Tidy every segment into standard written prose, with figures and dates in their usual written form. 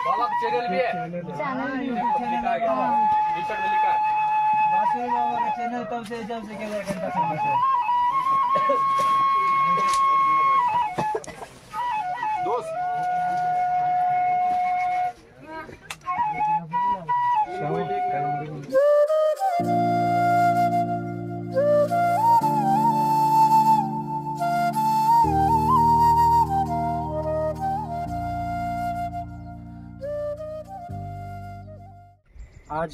बाबा का चैनल भी है, चैनल लिखा है, टी-शर्ट में लिखा है वासु बाबा का चैनल। तब से जब से क्या घंटा समय से दोस्त आज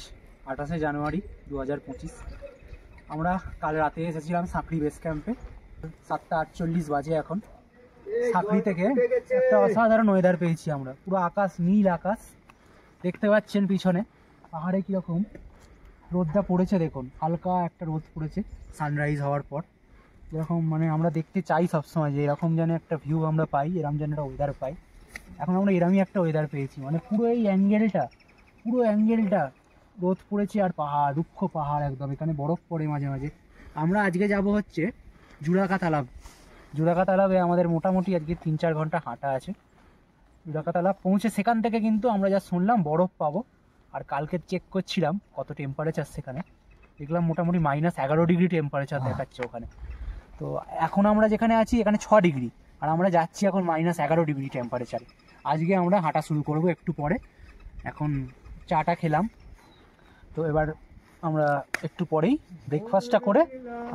28 জানুয়ারি 2025 আমরা কাল রাতে এসেছিলাম সাঁকড়ি বেস ক্যাম্পে। 7টা 48 বাজে এখন। সাঁকড়ি থেকে একটা অসাধারণ ওয়েদার পেয়েছি আমরা, পুরো আকাশ নীল আকাশ দেখতে পাচ্ছেন পিছনে। পাহাড়ে কীরকম রোদটা পড়েছে দেখুন, হালকা একটা রোদ পড়েছে সানরাইজ হওয়ার পর। যেরকম মানে আমরা দেখতে চাই সবসময় যে এরকম যেন একটা ভিউ আমরা পাই, এরকম যেন একটা ওয়েদার পাই। এখন আমরা এরমই একটা ওয়েদার পেয়েছি, মানে পুরো এই অ্যাঙ্গেলটা রোদ পড়েছে আর পাহাড়, রুক্ষ পাহাড় একদম, এখানে বরফ পড়ে মাঝে মাঝে। আমরা আজকে যাব হচ্ছে জুরাকা তালাবে। আমাদের মোটামুটি আজকে 3-4 ঘন্টা হাঁটা আছে। জুরাকা তালাব পৌঁছে সেখান থেকে কিন্তু আমরা যা শুনলাম বরফ পাবো। আর কালকে চেক করছিলাম কত টেম্পারেচার, সেখানে দেখলাম মোটামুটি -11 ডিগ্রি টেম্পারেচার দেখাচ্ছে ওখানে। তো এখন আমরা যেখানে আছি এখানে 6 ডিগ্রি, আর আমরা যাচ্ছি এখন -11 ডিগ্রি টেম্পারেচারে। আজকে আমরা হাঁটা শুরু করব একটু পরে। এখন চাটা খেলাম, তো এবার আমরা একটু পরেই ব্রেকফাস্টটা করে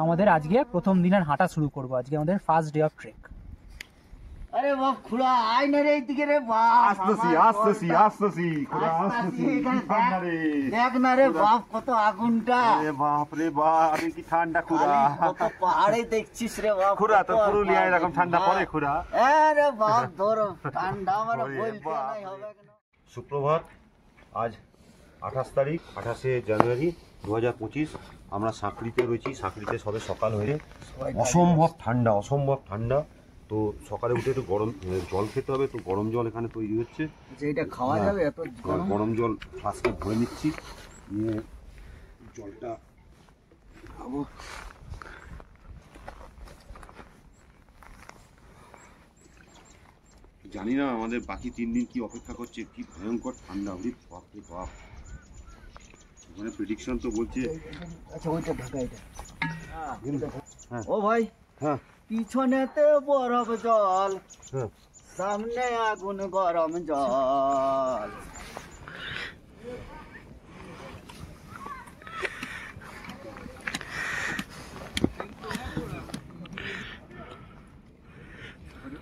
আমাদের আজকে প্রথম দিনের হাঁটা শুরু করব। আজকে আমাদের ফার্স্ট ডে অফ ট্রেক। আরে বাপ খুড়া আয় না রে এইদিকে রে বাপ, আসতেছি খুড়া আসতেছি। দেখ না রে বাপ কত আগুনটা, আরে বাপ রে বাপ, আরে কি ঠান্ডা খুড়া, কত পাহাড়ে দেখছিস রে বাপ খুড়া। তো পুরুলিয়ায় এরকম ঠান্ডা পড়ে খুড়া? আরে বাপ ধর ঠান্ডা আমার বলতে নাই হবে কেন। সুপ্রভাত, আজ 28 জানুয়ারি 2025। আমরা সাঁকড়িতে রয়েছি। সাঁকড়িতে সবে সকাল হয়ে অসম্ভব ঠান্ডা। তো সকালে উঠে একটু গরম জল খেতে হবে, তো গরম জল এখানে তৈরি হচ্ছে। যেটা খাওয়া যাবে এত গরম জল ফ্লাস্কে ভরে নিচ্ছি, নিয়ে জলটা খাবো। জানি না আমাদের বাকি 3 দিন কি অপেক্ষা করছে, কি ভয়ঙ্কর ঠান্ডা। বাপ রে বাপ, মানে প্রেডিকশন তো বলছে। আচ্ছা ওইটা ঢাকা, এটা ও ভাই, হ্যাঁ পিছনেতে বরফ জল, হ্যাঁ সামনে আগুন গরম জল।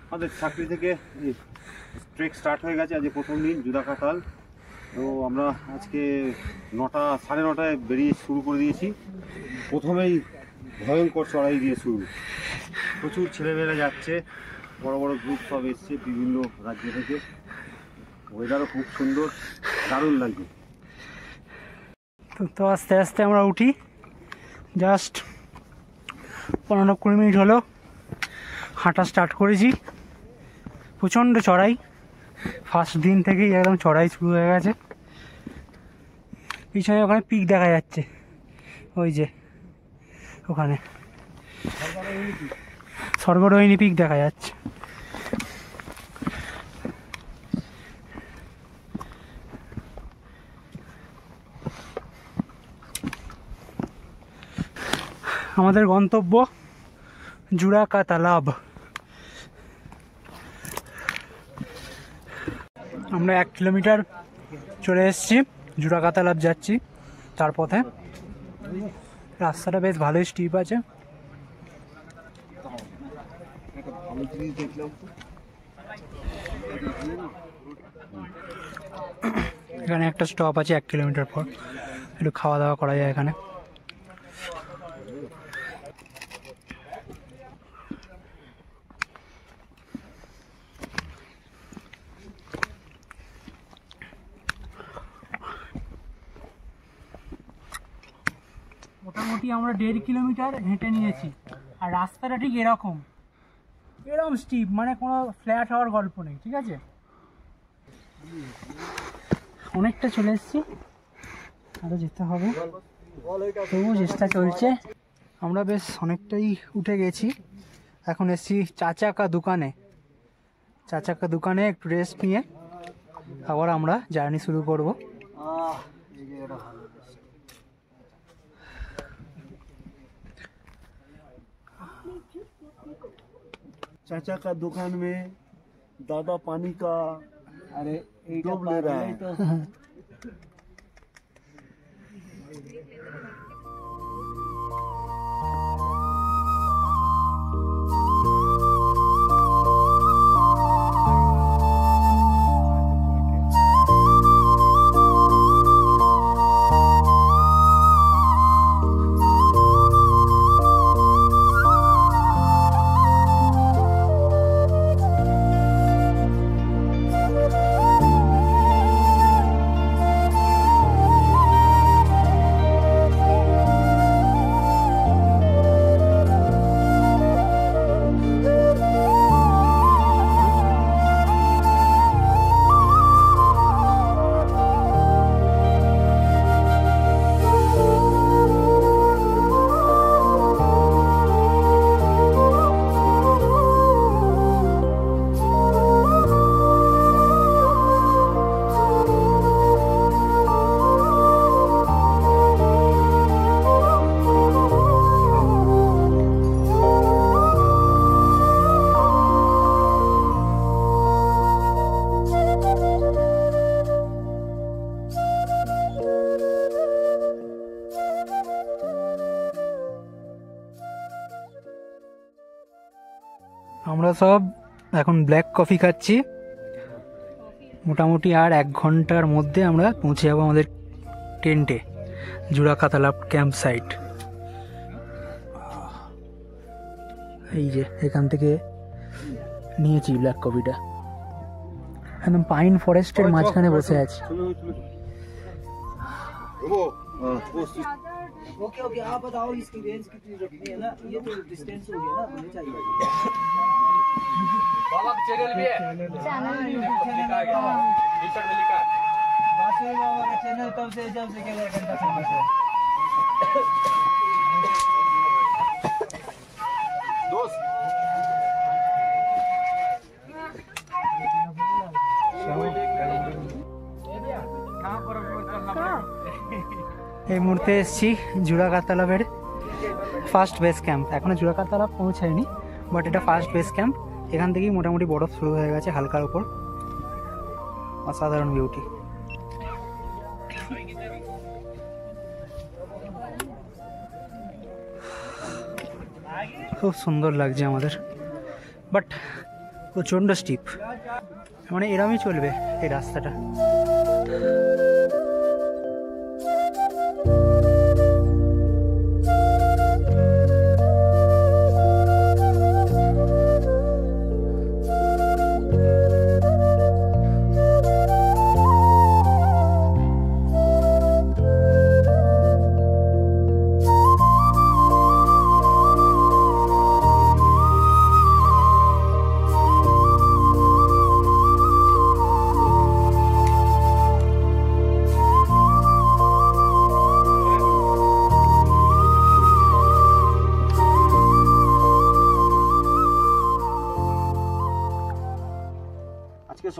আমাদের চাকরি থেকে ট্রেক স্টার্ট হয়ে গেছে। আজকে প্রথম দিন জুরাকা তাল। তো আমরা আজকে 9:30 বেরিয়ে শুরু করে দিয়েছি। প্রথমেই ভয়ঙ্কর চড়াই দিয়ে শুরু। প্রচুর ছেলেমেয়েরা যাচ্ছে, বড় বড় গ্রুপ সব এসছে বিভিন্ন রাজ্য থেকে। ওয়েদারও খুব সুন্দর, দারুণ লাগছে। তো আস্তে আস্তে আমরা উঠি। জাস্ট 15-20 মিনিট হলো হাঁটা স্টার্ট করেছি। প্রচণ্ড চড়াই, ফার্স্ট দিন থেকেই একদম চড়াই শুরু হয়ে গেছে। পিছনে ওখানে পিক দেখা যাচ্ছে, ওই যে ওখানে স্বর্গরোহিণী পিক দেখা যাচ্ছে। আমাদের গন্তব্য জুরাকা তালাব। আমরা 1 কিলোমিটার চলে এসেছি, জুরাকা তালাব যাচ্ছি। তার পথে রাস্তাটা বেশ ভালোই স্টিপ আছে। এখানে একটা স্টপ আছে 1 কিলোমিটার পর, একটু খাওয়া দাওয়া করা যায় এখানে। মোটামুটি আমরা 1.5 কিলোমিটার হেঁটে নিয়েছি, আর রাস্তাটা ঠিক এরকম স্টিপ, মানে কোনো ফ্ল্যাট হওয়ার গল্প নেই। ঠিক আছে, অনেকটা চলে এসেছি, আরও যেতে হবে, তবুও চেষ্টা চলছে। আমরা বেশ অনেকটাই উঠে গেছি। এখন এসেছি চাচাকা দোকানে একটু রেস্ট নিয়ে আবার আমরা জার্নি শুরু করব। এই জায়গাটা ভালো। चाचा का दुकान में दादा पानी का अरे डूब ले रहा है। আমরা সব এখন ব্ল্যাক কফি খাচ্ছি। মোটামুটি আর 1 ঘন্টার মধ্যে আমরা পৌঁছে যাবো আমাদের টেন্টে, জুড়াকাতালা ক্যাম্প সাইট। এই যে এখান থেকে নিয়েছি ব্ল্যাক কফিটা, একদম পাইন ফরেস্টের মাঝখানে বসে আছি। ओके ओके, आप बताओ इसकी रेंज कितनी रखनी है ना, ये तो डिस्टेंस हो गया ना, हमें चाहिए बाबा चैनल भी है, चैनल भी लिखा है, टी-शर्ट में लिखा है वासुदेव बाबा का चैनल तब से जब से क्या घंटा फेमस है दोस्त। এই মুহূর্তে এসেছি জুড়াকাতালাবের ফার্স্ট বেস ক্যাম্প। এখনো জুড়াকাতালা পৌঁছায়নি, বাট এটা ফার্স্ট বেস ক্যাম্প। এখান থেকেই মোটামুটি বরফ শুরু হয়ে গেছে হালকার উপর। অসাধারণ বিউটি। খুব সুন্দর লাগছে আমাদের, বাট প্রচণ্ড স্টিপ, মানে এরমই চলবে এই রাস্তাটা।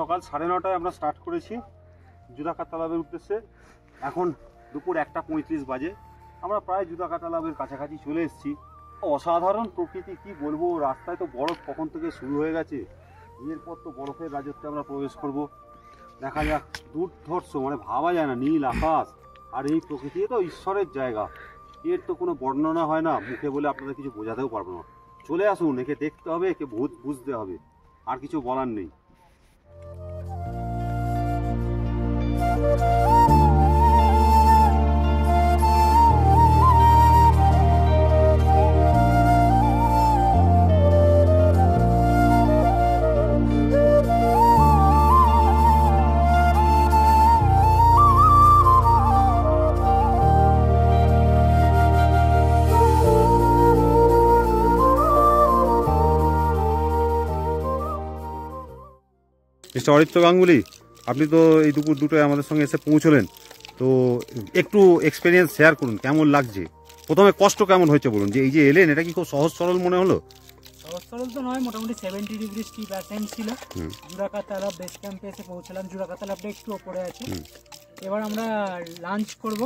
সকাল 9:30টায় আমরা স্টার্ট করেছি জুদাকাতালাবের উদ্দেশ্যে। এখন দুপুর 1:35 বাজে। আমরা প্রায় জুদাকাতালাবের কাছাকাছি চলে এসেছি। অসাধারণ প্রকৃতি, কি বলবো। রাস্তায় তো বরফ কখন থেকে শুরু হয়ে গেছে, এরপর তো বরফের রাজত্বে আমরা প্রবেশ করব। দেখা যাক, দুর্ধর্ষ, মানে ভাবা যায় না, নীল আকাশ আর এই প্রকৃতি, তো ঈশ্বরের জায়গা। এর তো কোনো বর্ণনা হয় না, মুখে বলে আপনাদের কিছু বোঝাতেও পারবো না। চলে আসুন, একে দেখতে হবে, একে বুঝতে হবে, আর কিছু বলার নেই। মিস্টার অরিত্র গাঙ্গুলি, আপনি তো এই দুপুর 2টায় আমাদের সঙ্গে এসে পৌঁছলেন, তো একটু এক্সপিরিয়েন্স শেয়ার করুন, কেমন লাগছে? প্রথমে কষ্ট কেমন হয়েছে বলুন, যে এই যে এলেন, এটা কি খুব সহজ সরল মনে হলো? সহজ সরল তো নয়, মোটামুটি 70 ডিগ্রি স্টিপ অ্যাসেন্ট ছিল। জুরাকা তালাব বেস ক্যাম্পে এসে পৌঁছলাম। জুরাকা তালাবটা একটু ওপরে আছে। এবার আমরা লাঞ্চ করব,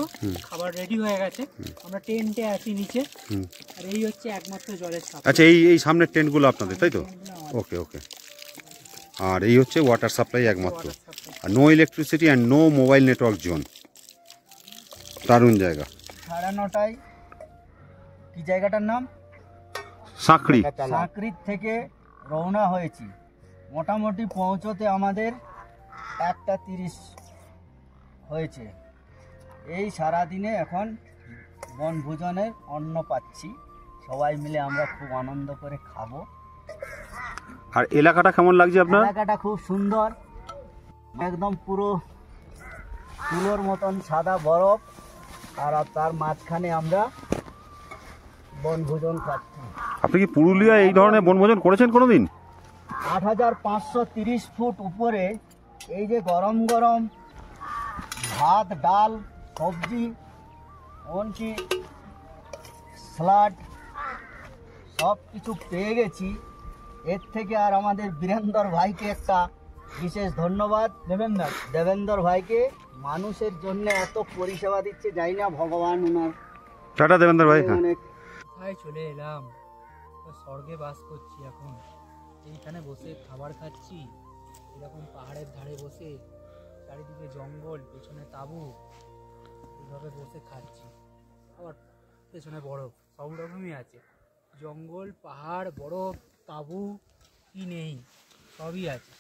খাবার রেডি হয়ে গেছে। আমরা টেন্টে আছি নিচে, আর এই হচ্ছে একমাত্র জলের সাপ্লাই। আচ্ছা, এই সামনের টেন্টগুলো আপনাদের, তাই তো? ওকে ওকে। আর এই হচ্ছে ওয়াটার সাপ্লাই একমাত্র, আর no electricity and no mobile network zone. দারুণ জায়গা। 9:30 কি জায়গাটার নাম? সাঁকড়ি। সাঁকড়ির থেকে রওনা হয়েছি। মোটামুটি পৌঁছতে আমাদের 1:30 হয়েছে। এই সারাদিনে এখন বনভোজনের অন্ন পাচ্ছি, সবাই মিলে আমরা খুব আনন্দ করে খাবো। আর এলাকাটা কেমন লাগছে আপনার? এলাকাটা খুব সুন্দর, একদম পুরো তুলোর মতন সাদা বরফ, আর তার মাঝখানে আমরা বনভোজন খাচ্ছি। আপনি কি পুরুলিয়া এই ধরনের বনভোজন করেছেন কোনোদিন? 8530 ফুট উপরে এই যে গরম গরম ভাত, ডাল, সবজি, এমনকি স্যালাড সব কিছু পেয়ে গেছি। এর থেকে আর আমাদের বীরেন্দর ভাইকে একটা বিশেষ ধন্যবাদ। দেবেন্দর ভাইকে, মানুষের জন্য এত পরিষেবা দিচ্ছে, যাই না ভগবান ওনার। টাটা দেবেন্দর ভাই। অনেক চলে এলাম, স্বর্গে বাস করছি এখন। এইখানে বসে খাবার খাচ্ছি, এরকম পাহাড়ের ধারে বসে, চারিদিকে জঙ্গল, পেছনে তাঁবু, এইভাবে বসে খাচ্ছি। আবার পেছনে বরফ, সব রকমই আছে। জঙ্গল, পাহাড়, বরফ, তাঁবু, কি নেই, সবই আছে।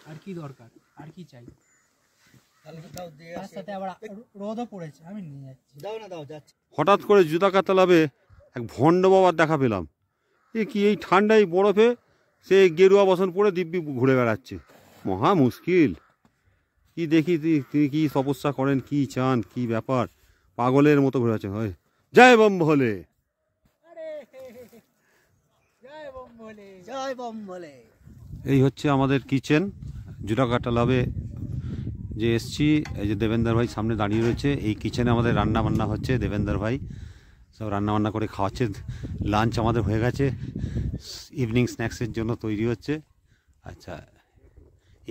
আর কি দরকার, আর কি চাই? তার সাথে আবার রোদও পড়েছে, আমি নিয়ে যাচ্ছি। দাও যাচ্ছি। হঠাৎ করে জুদাকা তালাবে এক ভণ্ড বাবার দেখা পেলাম। এ কি এই ঠান্ডায় বরফে সে গেরুয়া বসন পরে দিব্যি ঘুরে বেড়াচ্ছে। মহা মুশকিল। কি দেখি তিনি কি তপস্যা করেন, কি চান, কি ব্যাপার, পাগলের মতো ঘুরে আছে। হয় জয় বম ভোলে, জয় বম বলে। এই হচ্ছে আমাদের কিচেন জুদাকা তালাবে যে এসছি। এই যে দেবেন্দর ভাই সামনে দাঁড়িয়ে রয়েছে। এই কিচেনে আমাদের রান্না বান্না হচ্ছে। দেবেন্দর ভাই সব রান্না বান্না করে খাওয়াচ্ছে। লাঞ্চ আমাদের হয়ে গেছে, ইভিনিং স্ন্যাক্সের জন্য তৈরি হচ্ছে। আচ্ছা,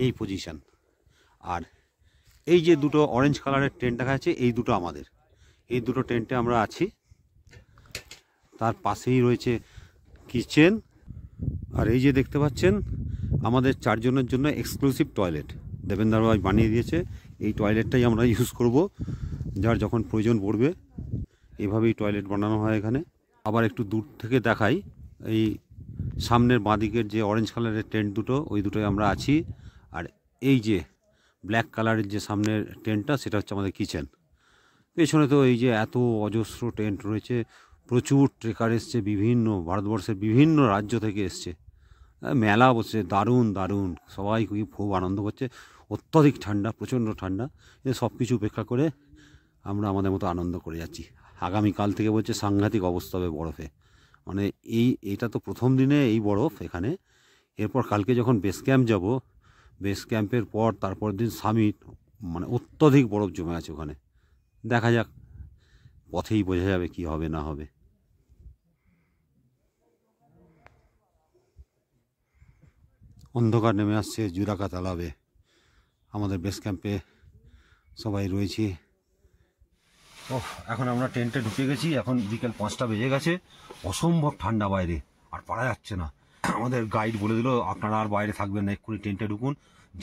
এই পজিশন। আর এই যে দুটো অরেঞ্জ কালারের টেন্ট দেখা যাচ্ছে, এই দুটো আমাদের। এই দুটো টেন্টে আমরা আছি। তার পাশেই রয়েছে কিচেন। আর এই যে দেখতে পাচ্ছেন আমাদের 4 জনের জন্য এক্সক্লুসিভ টয়লেট দেবেন্দর ভাই বানিয়ে দিয়েছে। এই টয়লেটটাই আমরা ইউজ করব যার যখন প্রয়োজন পড়বে। এভাবেই টয়লেট বানানো হয় এখানে। আবার একটু দূর থেকে দেখাই, এই সামনের বাঁদিকের যে অরেঞ্জ কালারের টেন্ট দুটো, ওই দুটোই আমরা আছি। আর এই যে ব্ল্যাক কালারের যে সামনের টেন্টটা, সেটা হচ্ছে আমাদের কিচেন। পেছনে তো এই যে এত অজস্র টেন্ট রয়েছে, প্রচুর ট্রেকার এসছে, বিভিন্ন ভারতবর্ষের বিভিন্ন রাজ্য থেকে এসছে। মেলা বসছে, দারুণ দারুণ, সবাই খুব আনন্দ করছে। অত্যধিক ঠান্ডা, প্রচণ্ড ঠান্ডা। সব কিছু উপেক্ষা করে আমরা আমাদের মতো আনন্দ করে যাচ্ছি। আগামীকাল থেকে বলছে সাংঘাতিক অবস্থা হবে বরফে। মানে এইটা তো প্রথম দিনে এই বরফ এখানে। এরপর কালকে যখন বেস ক্যাম্প যাব, বেস ক্যাম্পের পর তারপর দিন সামিট, মানে অত্যধিক বরফ জমে আছে ওখানে। দেখা যাক, পথেই বোঝা যাবে কি হবে না হবে। অন্ধকার নেমে আসছে জুদাকা তালাবে। আমাদের বেস ক্যাম্পে সবাই রয়েছি। এখন আমরা টেন্টে ঢুকে গেছি। এখন বিকেল 5টা বেজে গেছে। অসম্ভব ঠান্ডা বাইরে, আর পারা যাচ্ছে না। আমাদের গাইড বলে দিল আপনারা আর বাইরে থাকবেন না, এক্ষুনি টেন্টে ঢুকুন।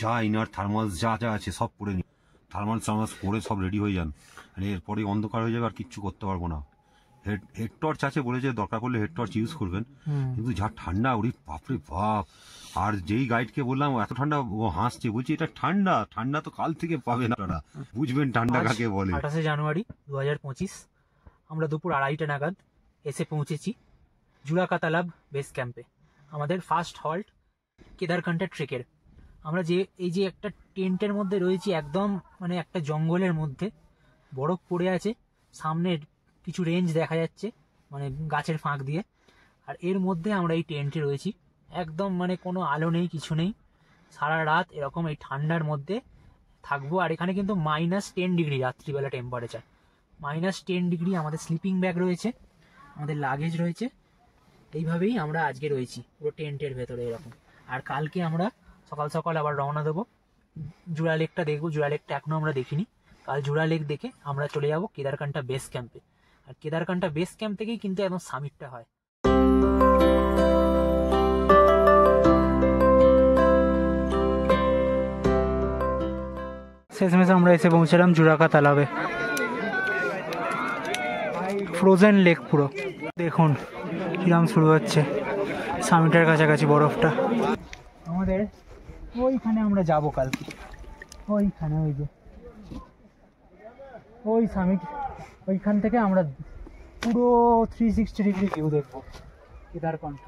যা ইনার থার্মালস যা যা আছে সব পরে নিন, থার্মালস পরে সব রেডি হয়ে যান। এরপরে অন্ধকার হয়ে যাবে, আর কিচ্ছু করতে পারবো না। হেড টর্চ আছে বলেছে, দরকার পড়লে হেড টর্চ ইউজ করবেন। কিন্তু যা ঠান্ডা, ওরে বাপরে বাপ। আর যেই গাইডকে বললাম এত ঠান্ডা, ও হাসছে, বলছি এটা ঠান্ডা, ঠান্ডা তো কাল থেকে পাবেন আপনারা, বুঝবেন ঠান্ডা কাকে বলে। 28 জানুয়ারি 2025 আমরা দুপুর 2:30 নাগাদ এসে পৌঁছেছি জুরাকা তালাব বেস ক্যাম্পে। আমাদের ফার্স্ট হল্ট কেদারকান্ঠা ট্রেকের। আমরা এই যে একটা টেন্টের মধ্যে রয়েছি, একদম মানে একটা জঙ্গলের মধ্যে, বরফ পড়ে আছে, সামনে কিছু রেঞ্জ দেখা যাচ্ছে মানে গাছের ফাঁক দিয়ে। আর এর মধ্যে আমরা এই টেন্টে রয়েছি, একদম মানে কোনো আলো নেই, কিছু নেই। সারা রাত এরকম এই ঠান্ডার মধ্যে থাকবো। আর এখানে কিন্তু -10 ডিগ্রি রাত্রিবেলা টেম্পারেচার, -10 ডিগ্রি। আমাদের স্লিপিং ব্যাগ রয়েছে, আমাদের লাগেজ রয়েছে, এইভাবেই আমরা আজকে রয়েছি পুরো টেন্টের ভেতরে এরকম। আর কালকে আমরা সকাল সকাল আবার রওনা দেবো, জুড়া লেকটা দেখবো। জুড়া লেকটা এখনও আমরা দেখিনি। কাল জুড়া লেক দেখে আমরা চলে যাব কেদারকান্টা বেস ক্যাম্পে। আর কেদারকান্টা বেস ক্যাম্প থেকেই কিন্তু একদম সামিটটা হয়। শেষমেশ আমরা এসে পৌঁছালাম জুরাকা তালাবে, ফ্রোজেন লেক পুরো। দেখুন কিরম শুরু হচ্ছে সামিটের কাছাকাছি বরফটা। আমাদের ওইখানে আমরা যাব কালকে, ওইখানে ওই যে ওই সামিট, ওইখান থেকে আমরা পুরো 360 ডিগ্রি ভিউ দেখবো কেদারকণ্ঠ।